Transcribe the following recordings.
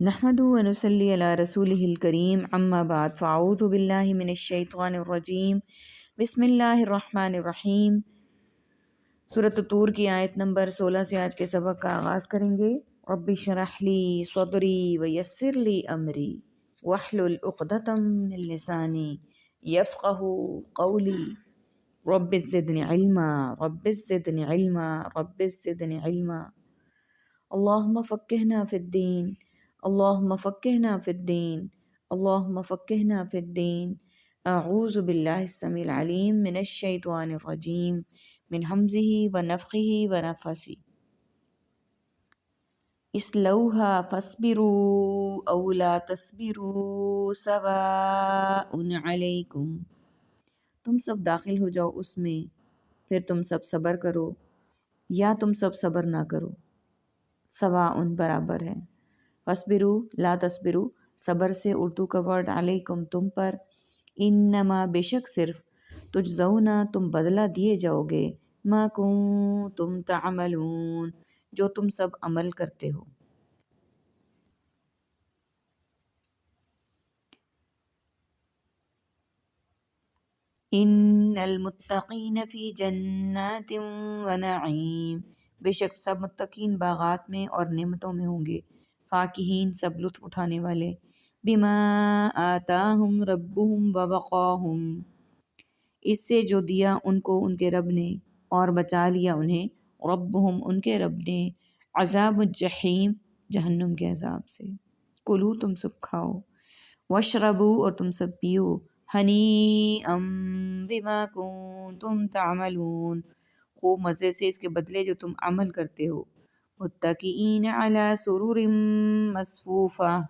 نحمد و نصلی علی رسولہ الکریم اما بعد فاعوذ باللہ من الشیطان الرجیم بسم اللہ الرحمن الرحیم۔ سورۃ طور کی آیت نمبر 16 سے آج کے سبق کا آغاز کریں گے۔ رب اشرح لی صدری ویسر لی امری واحلل عقدۃ من لسانی یفقہوا قولی رب زدنی علما رب زدنی علما رب زدنی علما۔ اللہم فقہنا فی الدین اللہم فقہنا فی الدین اللہم فقہنا فی الدین۔ اعوذ باللہ السمیع العلیم من الشیطان الرجیم من ہمزہ ونفخہ ونفثہ۔ اصلوہا فاصبروا او لا تصبروا سواء علیکم۔ تم سب داخل ہو جاؤ اس میں، پھر تم سب صبر کرو یا تم سب صبر نہ کرو، سواء برابر ہے۔ فاصبروا لا تصبروا صبر سے اردو کا ورڈ علیکم تم پر، انما بے شک صرف، تجزون تم بدلہ دیے جاؤ گے، ما کنتم تعملون جو تم سب عمل کرتے ہو۔ ان المتقین فی جنات و نعیم، بے شک سب متقین باغات میں اور نعمتوں میں ہوں گے، فاکہین سب لطف اٹھانے والے، بما آتاہم ربہم ووقاہم اس سے جو دیا ان کو ان کے رب نے اور بچا لیا انہیں، ربہم ان کے رب نے، عذاب الجحیم جہنم کے عذاب سے۔ کلو تم سب کھاؤ، واشربو اور تم سب پیو، ہنیئا بما کنتم تعملون خوب مزے سے اس کے بدلے جو تم عمل کرتے ہو، متکئین علی سرر مصفوفہ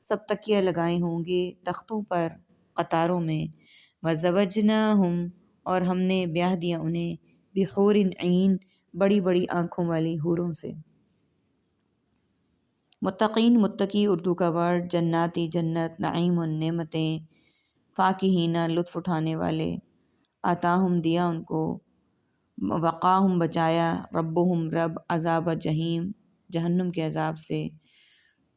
سب تکیہ لگائے ہوں گے تختوں پر قطاروں میں، وزوجناہم اور ہم نے بیاہ دیا انہیں، بحور عین بڑی بڑی آنکھوں والی حوروں سے۔ متقین متقی اردو کا ورڈ، جناتی جنت، نعیم نعمتیں، فاکہین لطف اٹھانے والے، آتاہم دیا ان کو، وقاہم بچایا، ربہم رب، عذاب جہیم جہنم کے عذاب سے۔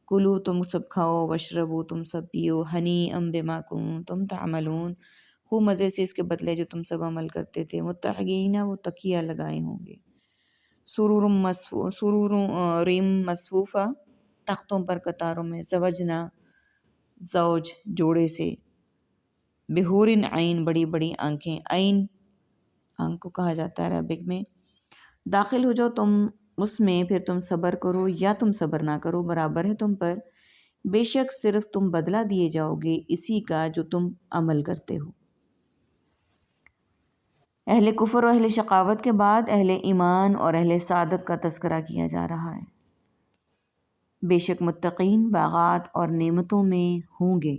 کلو تم سب کھاؤ، واشربو تم سب پیو، ہنیئا بما کنتم تعملون خوب مزے سے اس کے بدلے جو تم سب عمل کرتے تھے، متقین وہ تکیہ لگائے ہوں گے، سرور مصفوفہ تختوں پر قطاروں میں، زوجنا زوج جوڑے سے، بحور عین بڑی بڑی آنکھیں، عین آنکھ کو کہا جاتا ہے عربک میں۔ داخل ہو جاؤ تم اس میں، پھر تم صبر کرو یا تم صبر نہ کرو، برابر ہے تم پر، بے شک صرف تم بدلہ دیے جاؤ گے اسی کا جو تم عمل کرتے ہو۔ اہل کفر و اہل شقاوت کے بعد اہل ایمان اور اہل سعادت کا تذکرہ کیا جا رہا ہے۔ بے شک متقین باغات اور نعمتوں میں ہوں گے۔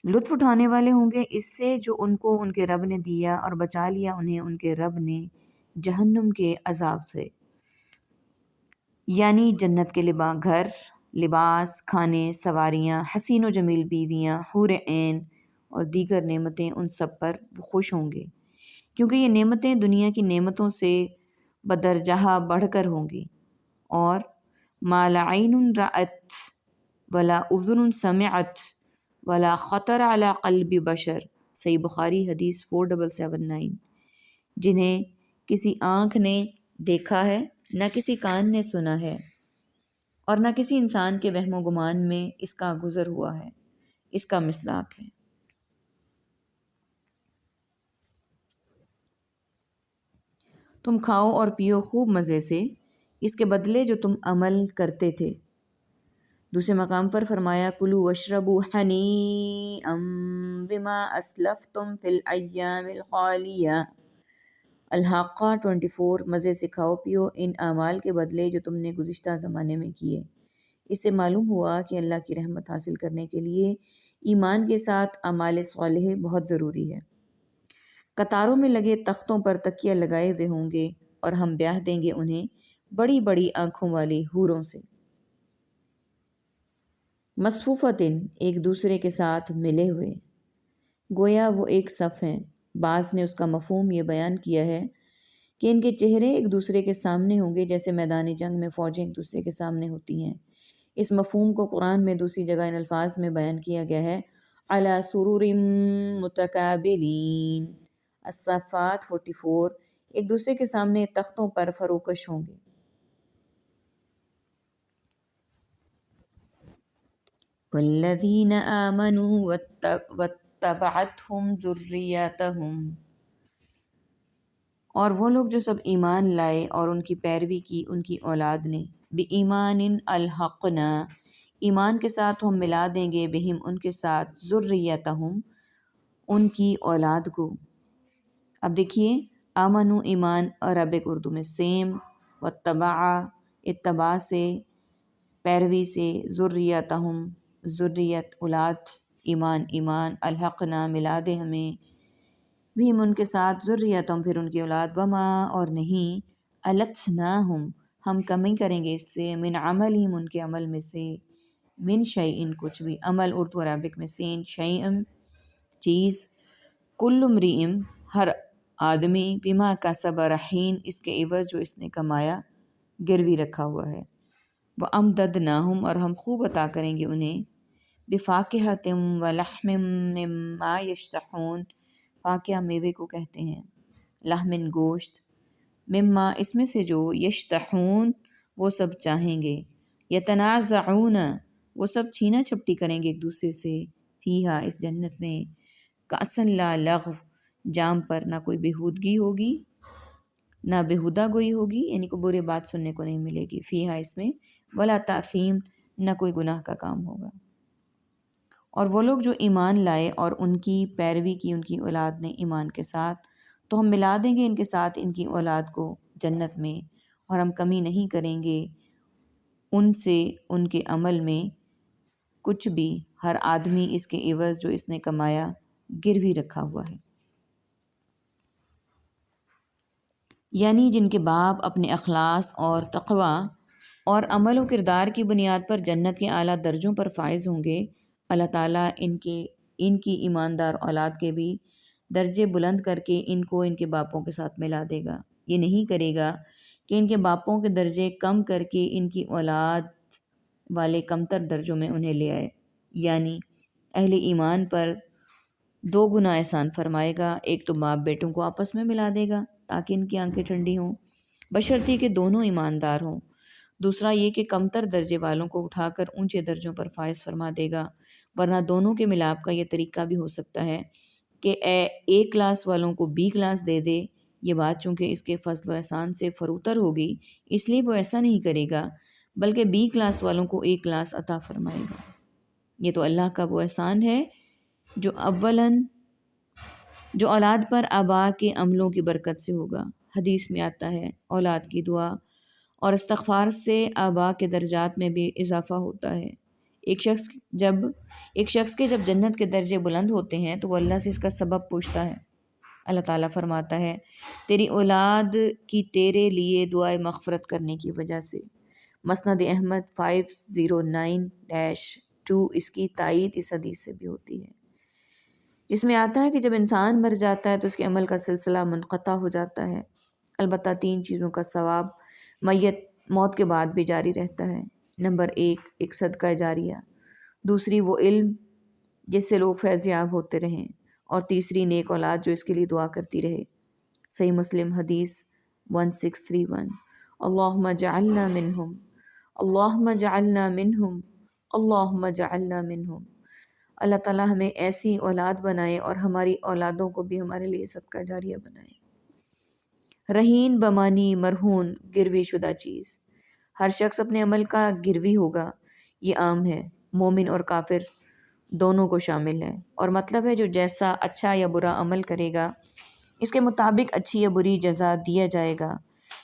لطف اٹھانے والے ہوں گے اس سے جو ان کو ان کے رب نے دیا اور بچا لیا انہیں ان کے رب نے جہنم کے عذاب سے، یعنی جنت کے گھر، لباس، کھانے، سواریاں، حسین و جمیل بیویاں، حور عین اور دیگر نعمتیں، ان سب پر وہ خوش ہوں گے، کیونکہ یہ نعمتیں دنیا کی نعمتوں سے بدرجہ بڑھ کر ہوں گی، اور ما لا عین رأت ولا اذن سمعت ولا خطر علی قلب بشر، صحیح بخاری حدیث 4779، جنہیں کسی آنکھ نے دیکھا ہے، نہ کسی کان نے سنا ہے، اور نہ کسی انسان کے وہم و گمان میں اس کا گزر ہوا ہے، اس کا مصداق ہے۔ تم کھاؤ اور پیو خوب مزے سے اس کے بدلے جو تم عمل کرتے تھے۔ دوسرے مقام پر فرمایا کلوا واشربوا ہنیئا بما اسلفتم فی الایام الخالیہ، الحاقہ 24، مزے سے کھاؤ پیو ان اعمال کے بدلے جو تم نے گزشتہ زمانے میں کیے۔ اس سے معلوم ہوا کہ اللہ کی رحمت حاصل کرنے کے لیے ایمان کے ساتھ اعمال صالحہ بہت ضروری ہے۔ قطاروں میں لگے تختوں پر تکیہ لگائے ہوئے ہوں گے اور ہم بیاہ دیں گے انہیں بڑی بڑی آنکھوں والی حوروں سے، مصفوفتن ایک دوسرے کے ساتھ ملے ہوئے، گویا وہ ایک صف ہیں۔ بعض نے اس کا مفہوم یہ بیان کیا ہے کہ ان کے چہرے ایک دوسرے کے سامنے ہوں گے جیسے میدان جنگ میں فوجیں ایک دوسرے کے سامنے ہوتی ہیں۔ اس مفہوم کو قرآن میں دوسری جگہ ان الفاظ میں بیان کیا گیا ہے، علی سرور متقابلین، الصافات 44، ایک دوسرے کے سامنے تختوں پر فروکش ہوں گے۔ والذین آمنوا واتبعتهم ذریاتهم، اور وہ لوگ جو سب ایمان لائے اور ان کی پیروی کی ان کی اولاد نے، بِایمان الحقنا، ایمان کے ساتھ ہم ملا دیں گے، بہم ان کے ساتھ، ذریتہم ان کی اولاد کو۔ اب دیکھیے، آمنو ایمان عربک اردو میں سیم، واتبع اتباع سے، پیروی سے، ذریتہم ذریت اولاد، ایمان الحقنا ملا دے ہمیں، بھی ہم ان کے ساتھ، ذریتہم پھر ان کی اولاد، وما اور نہیں، التناہم ہم کمی کریں گے اس سے، من عملہم ان کے عمل میں سے، من شیئن کچھ بھی، عمل اردو عربک میں سین، شیئن چیز، کل امرئ ہر آدمی، بما کسب رہین اس کے عوض جو اس نے کمایا گروی رکھا ہوا ہے، وامددناہم اور ہم خوب عطا کریں گے انہیں، بفاکہۃ ولحم مما یشتہون، فاکہہ میوے کو کہتے ہیں، لحمن گوشت، مما اس میں سے جو، یشتہون وہ سب چاہیں گے، یتنازعون وہ سب چھینا چھپٹی کریں گے ایک دوسرے سے، فیہا اس جنت میں، کأسن لا لغو جام پر نہ کوئی بےہودگی ہوگی، نہ بےہودہ گوئی ہوگی، یعنی کوئی بری بات سننے کو نہیں ملے گی، فیہا اس میں، ولا تأثیم نہ کوئی گناہ کا کام ہوگا۔ اور وہ لوگ جو ایمان لائے اور ان کی پیروی کی ان کی اولاد نے ایمان کے ساتھ، تو ہم ملا دیں گے ان کے ساتھ ان کی اولاد کو جنت میں، اور ہم کمی نہیں کریں گے ان سے ان کے عمل میں کچھ بھی، ہر آدمی اس کے عوض جو اس نے کمایا گروی رکھا ہوا ہے۔ یعنی جن کے باپ اپنے اخلاص اور تقوی اور عمل و کردار کی بنیاد پر جنت کے اعلیٰ درجوں پر فائز ہوں گے، اللہ تعالیٰ ان کی ایماندار اولاد کے بھی درجے بلند کر کے ان کو ان کے باپوں کے ساتھ ملا دے گا۔ یہ نہیں کرے گا کہ ان کے باپوں کے درجے کم کر کے ان کی اولاد والے کمتر درجوں میں انہیں لے آئے، یعنی اہل ایمان پر دو گنا احسان فرمائے گا، ایک تو باپ بیٹوں کو آپس میں ملا دے گا تاکہ ان کی آنکھیں ٹھنڈی ہوں، بشرطیہ کہ دونوں ایماندار ہوں، دوسرا یہ کہ کمتر درجے والوں کو اٹھا کر اونچے درجوں پر فائز فرما دے گا، ورنہ دونوں کے ملاپ کا یہ طریقہ بھی ہو سکتا ہے کہ اے کلاس والوں کو بی کلاس دے دے، یہ بات چونکہ اس کے فضل و احسان سے فروتر ہوگی اس لیے وہ ایسا نہیں کرے گا، بلکہ بی کلاس والوں کو اے کلاس عطا فرمائے گا۔ یہ تو اللہ کا وہ احسان ہے جو جو اولاد پر آبا کے عملوں کی برکت سے ہوگا۔ حدیث میں آتا ہے اولاد کی دعا اور استغفار سے آبا کے درجات میں بھی اضافہ ہوتا ہے۔ ایک شخص کے جب جنت کے درجے بلند ہوتے ہیں تو وہ اللہ سے اس کا سبب پوچھتا ہے۔ اللہ تعالیٰ فرماتا ہے تیری اولاد کی تیرے لیے دعائے مغفرت کرنے کی وجہ سے۔ مسند احمد 509-2 اس کی تائید اس حدیث سے بھی ہوتی ہے، جس میں آتا ہے کہ جب انسان مر جاتا ہے تو اس کے عمل کا سلسلہ منقطع ہو جاتا ہے، البتہ 3 چیزوں کا ثواب میت موت کے بعد بھی جاری رہتا ہے۔ نمبر 1 ایک صدقہ جاریہ، دوسری وہ علم جس سے لوگ فیض یاب ہوتے رہیں، اور تیسری نیک اولاد جو اس کے لیے دعا کرتی رہے۔ صحیح مسلم حدیث 1631، اللہم جعلنا منہم، اللہم جعلنا منہم، اللہم جعلنا منہم۔ اللہ تعالیٰ ہمیں ایسی اولاد بنائے اور ہماری اولادوں کو بھی ہمارے لیے صدقہ جاریہ بنائے۔ رہین بمانی مرہون، گروی شدہ چیز، ہر شخص اپنے عمل کا گروی ہوگا، یہ عام ہے، مومن اور کافر دونوں کو شامل ہے، اور مطلب ہے جو جیسا اچھا یا برا عمل کرے گا اس کے مطابق اچھی یا بری جزا دیا جائے گا،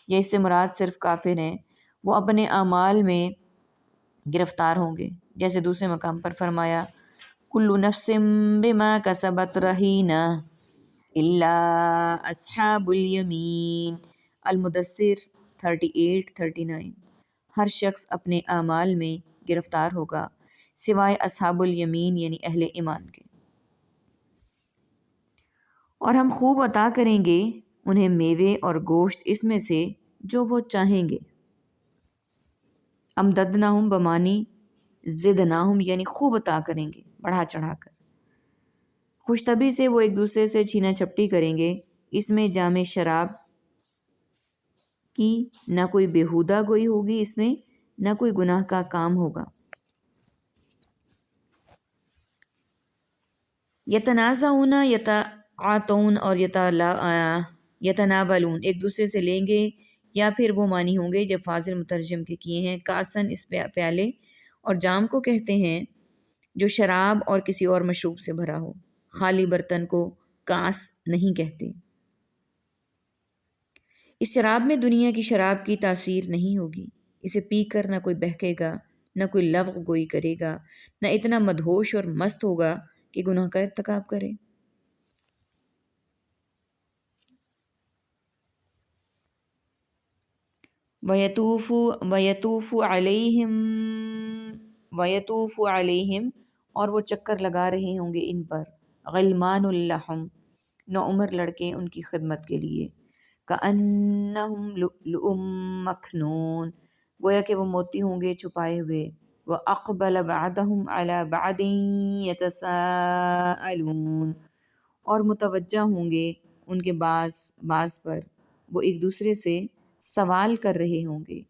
یا اس سے مراد صرف کافر ہیں، وہ اپنے اعمال میں گرفتار ہوں گے، جیسے دوسرے مقام پر فرمایا کل نفس بما کسبت رہینہ الا اصحاب الیمین، المدثر 38-39، ہر شخص اپنے اعمال میں گرفتار ہوگا سوائے اصحاب الیمین یعنی اہل ایمان کے۔ اور ہم خوب عطا کریں گے انہیں میوے اور گوشت اس میں سے جو وہ چاہیں گے۔ امددناہم بمانی زدناہم یعنی خوب عطا کریں گے بڑھا چڑھا کر۔ خوش طبعی سے وہ ایک دوسرے سے چھینا چھپٹی کریں گے، اس میں جام شراب کی نہ کوئی بیہودہ گوئی ہوگی، اس میں نہ کوئی گناہ کا کام ہوگا۔ یتنازعون یتعاطون اور یتناولون ایک دوسرے سے لیں گے، یا پھر وہ معنی ہوں گے جب فاضل مترجم کے کیے ہیں۔ کاسن اس پیالے اور جام کو کہتے ہیں جو شراب اور کسی اور مشروب سے بھرا ہو، خالی برتن کو کاس نہیں کہتے۔ اس شراب میں دنیا کی شراب کی تاثیر نہیں ہوگی، اسے پی کر نہ کوئی بہکے گا، نہ کوئی لغو گوئی کرے گا، نہ اتنا مدہوش اور مست ہوگا کہ گناہ کا ارتکاب کرے۔ وَيَطُوفُ عَلَيْهِمْ اور وہ چکر لگا رہے ہوں گے ان پر، غلمان اللحم نوعمر لڑکے ان کی خدمت کے لیے، کأنہم لؤلؤ مکنون گویا کہ وہ موتی ہوں گے چھپائے ہوئے، وَأَقْبَلَ بَعْضُهُمْ عَلَى بَعْضٍ يَتَسَاءَلُونَ اور متوجہ ہوں گے ان کے بعض پر، وہ ایک دوسرے سے سوال کر رہے ہوں گے۔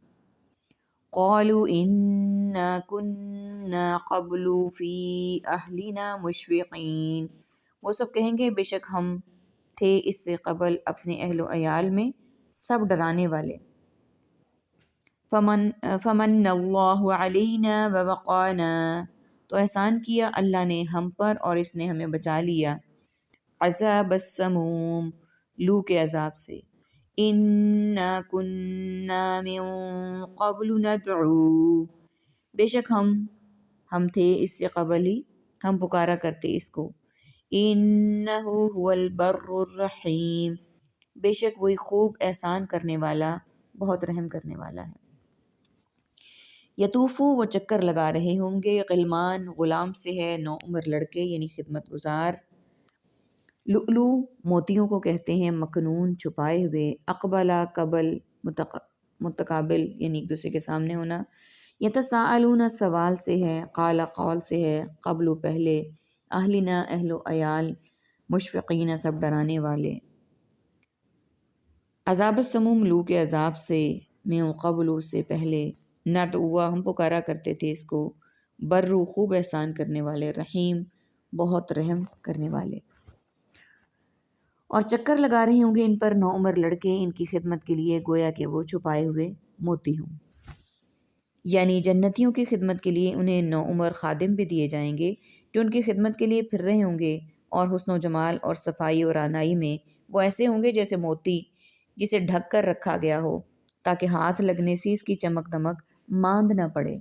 قَالُوا إِنَّا كُنَّا قَبْلُ فِي أَهْلِنَا مُشْفِقِينَ وہ سب کہیں گے بے شک ہم تھے اس سے قبل اپنے اہل و عیال میں سب ڈرانے والے۔ فَمَنَّ اللَّهُ عَلَيْنَا وَوَقَانَا تو احسان کیا اللہ نے ہم پر اور اس نے ہمیں بچا لیا عذاب السموم لو کے عذاب سے۔ اِنَّا كُنَّا مِن قَبْلُ نَدْعُوهُ بے شک ہم تھے اس سے قبل ہی ہم پکارا کرتے اس کو۔ إِنَّهُ هُوَ الْبَرُّ الرَّحِيمُ بے شک وہی خوب احسان کرنے والا بہت رحم کرنے والا ہے۔ یطوفو وہ چکر لگا رہے ہوں گے، غلمان غلام سے ہے، نوعمر لڑکے یعنی خدمت گزار، لؤلؤ موتیوں کو کہتے ہیں، مکنون چھپائے ہوئے، اقبلا قبل متقابل یعنی ایک دوسرے کے سامنے ہونا، یتساءلون سوال سے ہے، قال قول سے ہے، قبل پہلے، اہلنا اہل و عیال، مشفقین سب ڈرانے والے، عذاب السموم لو کے عذاب سے، من قبل سے پہلے، ندعو ہم پکارا کرتے تھے اس کو، برو خوب احسان کرنے والے، رحیم بہت رحم کرنے والے۔ اور چکر لگا رہے ہوں گے ان پر نوعمر لڑکے ان کی خدمت کے لیے گویا کہ وہ چھپائے ہوئے موتی ہوں، یعنی جنتیوں کی خدمت کے لیے انہیں نوعمر خادم بھی دیے جائیں گے جو ان کی خدمت کے لیے پھر رہے ہوں گے، اور حسن و جمال اور صفائی اور رعنائی میں وہ ایسے ہوں گے جیسے موتی جسے ڈھک کر رکھا گیا ہو تاکہ ہاتھ لگنے سے اس کی چمک دمک ماند نہ پڑے،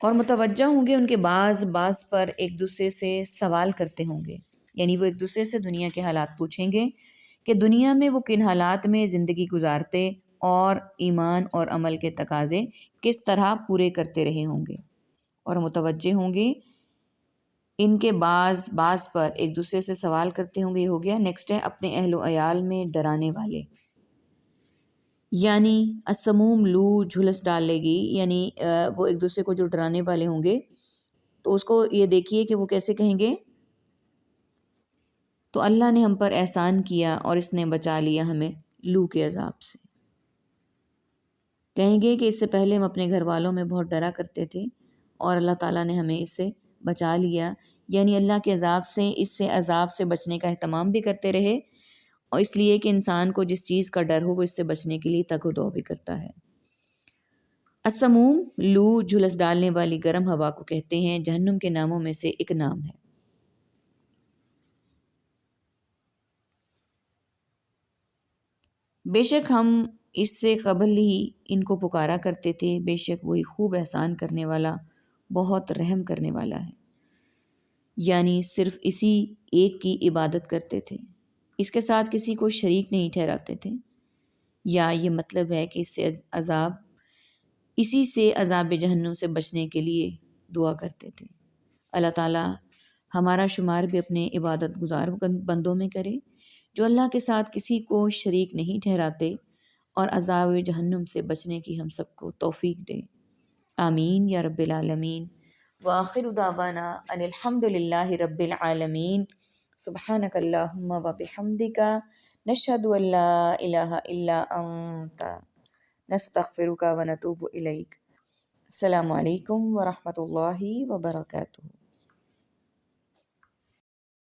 اور متوجہ ہوں گے ان کے بعض پر ایک دوسرے سے سوال کرتے ہوں گے، یعنی وہ ایک دوسرے سے دنیا کے حالات پوچھیں گے کہ دنیا میں وہ کن حالات میں زندگی گزارتے اور ایمان اور عمل کے تقاضے کس طرح پورے کرتے رہے ہوں گے، اور متوجہ ہوں گے ان کے بعض پر ایک دوسرے سے سوال کرتے ہوں گے۔ یہ ہو گیا۔ نیکسٹ ہے اپنے اہل و عیال میں ڈرانے والے، یعنی السموم لو جھلس ڈالے گی، یعنی وہ ایک دوسرے کو جو ڈرانے والے ہوں گے تو اس کو یہ دیکھیے کہ وہ کیسے کہیں گے، تو اللہ نے ہم پر احسان کیا اور اس نے بچا لیا ہمیں لو کے عذاب سے۔ کہیں گے کہ اس سے پہلے ہم اپنے گھر والوں میں بہت ڈرا کرتے تھے اور اللہ تعالیٰ نے ہمیں اس سے بچا لیا، یعنی اللہ کے عذاب سے، اس سے عذاب سے بچنے کا اہتمام بھی کرتے رہے، اور اس لیے کہ انسان کو جس چیز کا ڈر ہو وہ اس سے بچنے کے لیے تگ و دو بھی کرتا ہے۔ السموم لو جھلس ڈالنے والی گرم ہوا کو کہتے ہیں، جہنم کے ناموں میں سے ایک نام ہے۔ بے شک ہم اس سے قبل ہی ان کو پکارا کرتے تھے، بے شک وہی خوب احسان کرنے والا بہت رحم کرنے والا ہے، یعنی صرف اسی ایک کی عبادت کرتے تھے، اس کے ساتھ کسی کو شریک نہیں ٹھہراتے تھے، یا یہ مطلب ہے کہ اسی سے عذاب جہنم سے بچنے کے لیے دعا کرتے تھے۔ اللہ تعالیٰ ہمارا شمار بھی اپنے عبادت گزار بندوں میں کرے جو اللہ کے ساتھ کسی کو شریک نہیں ٹھہراتے، اور عذاب جہنم سے بچنے کی ہم سب کو توفیق دے۔ آمین یا رب العالمین۔ وآخر دعوانا ان الحمد للہ رب العالمین۔ سبحانک اللہم و بحمدک، نشہد ان لا الہ الا انت، نستغفرک و نتوب الیک۔ السلام علیکم ورحمۃ اللہ وبرکاتہ۔